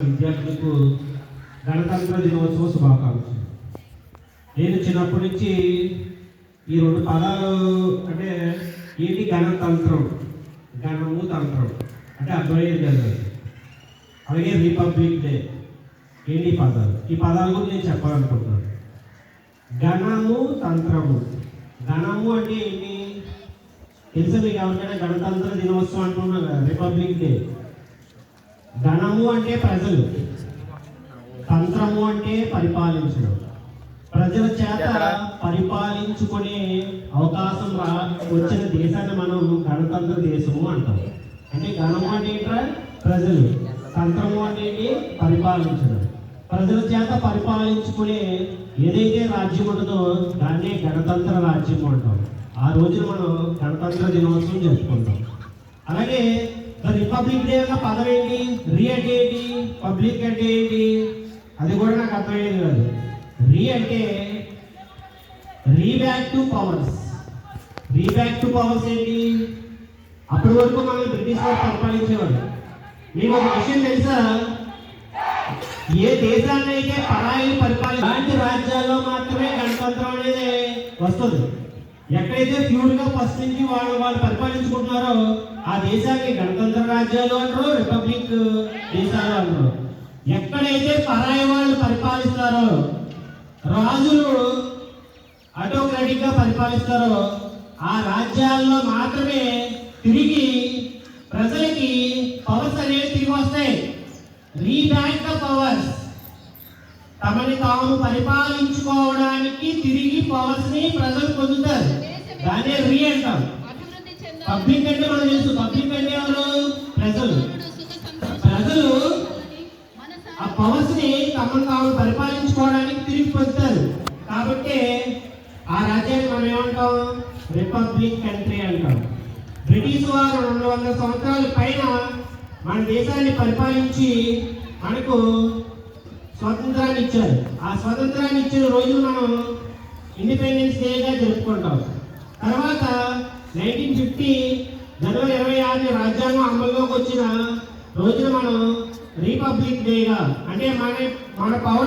విద్యార్థులకు గణతంత్ర దినోత్సవ శుభాకాంక్షలు. నేను చిన్నప్పటి నుంచి ఈ రెండు పదాలు అంటే ఏంటి గణతంత్రం, గణము తంత్రం అంటే అర్థమయ్యేది కదా. అలాగే రిపబ్లిక్ డే ఏంటి పదాలు, ఈ పదాల గురించి నేను చెప్పాలనుకుంటున్నాను. గణము తంత్రము. గణము అంటే ఏంటి తెలుసా మీకు ఎవరికైనా? గణతంత్ర దినోత్సవం అంటున్నాను కదా, రిపబ్లిక్ డే. గణము అంటే ప్రజలు, తంత్రము అంటే పరిపాలించడం. ప్రజల చేత పరిపాలించుకునే అవకాశం వచ్చిన దేశాన్ని మనం గణతంత్ర దేశము అంటాం. అంటే గణము అంటే ప్రజలు, తంత్రము అంటే పరిపాలించడం. ప్రజల చేత పరిపాలించుకునే ఏదైతే రాజ్యం ఉంటుందో దాన్నే గణతంత్ర రాజ్యం అంటాం. ఆ రోజున మనం గణతంత్ర దినోత్సవం జరుపుకుంటాం. అలాగే రిపబ్లిక్ డే అన్న పదం ఏంటి? రీ అంటే ఏంటి? పబ్లిక్ అంటే ఏంటి? అది కూడా నాకు అర్థమయ్యేది కాదు. రీ అంటే రీబ్యాక్ టు పవర్స్. రీబ్యాక్ టు పవర్స్ ఏంటి? అప్పటి వరకు మనం బ్రిటిష్ వారు పరిపాలించేవారు. మీకు ఒక విషయం తెలుసా? ఏ దేశాన్ని అయితే పరాయి అలాంటి రాజ్యాల్లో మాత్రమే గణతంత్రం అనేది వస్తుంది. ఎక్కడైతే ప్యూర్గా ఫస్ట్ నుంచి వాళ్ళు పరిపాలించుకుంటున్నారో ఆ దేశాన్ని గణతంత్ర రాజ్యాలు అంటారు, రిపబ్లిక్ దేశాలు అంటారు. ఎక్కడైతే పరాయి వాళ్ళు పరిపాలిస్తారో, రాజులు ఆటోక్రాటిక్ గా పరిపాలిస్తారో ఆ రాజ్యాల్లో మాత్రమే తిరిగి ప్రజలకి పవర్స్ అనేవి తిరిగి వస్తాయి. రీబ్యాక్ ద పవర్స్. తమని తాము పరిపాలించుకోవడానికి తిరిగి పవర్స్ ని ప్రజలు పొందుతారు. దాన్ని రీ అంటాం. పబ్లిక్ అంటే మనం తెలుసు. పబ్లిక్ అంటే ఎవరు? ప్రజలు. ప్రజలు ఆ పవర్స్ ని తమను తాము పరిపాలించుకోవడానికి తిరిగి పొందుతారు. కాబట్టి ఆ రాజ్యాన్ని మనం ఏమంటాం? రిపబ్లిక్ కంట్రీ అంటాం. బ్రిటిష్ వారు 200 సంవత్సరాల పైన మన దేశాన్ని పరిపాలించి మనకు స్వాతంత్రాన్ని ఇచ్చారు. ఆ స్వాతంత్రాన్ని ఇచ్చిన రోజు మనం ఇండిపెండెన్స్ డేగా జరుపుకుంటాం. తర్వాత 1950 జనవరి 26 రాజ్యాంగం అమల్లోకి వచ్చిన రోజున మనం రిపబ్లిక్ డేగా, అంటే మన పవర్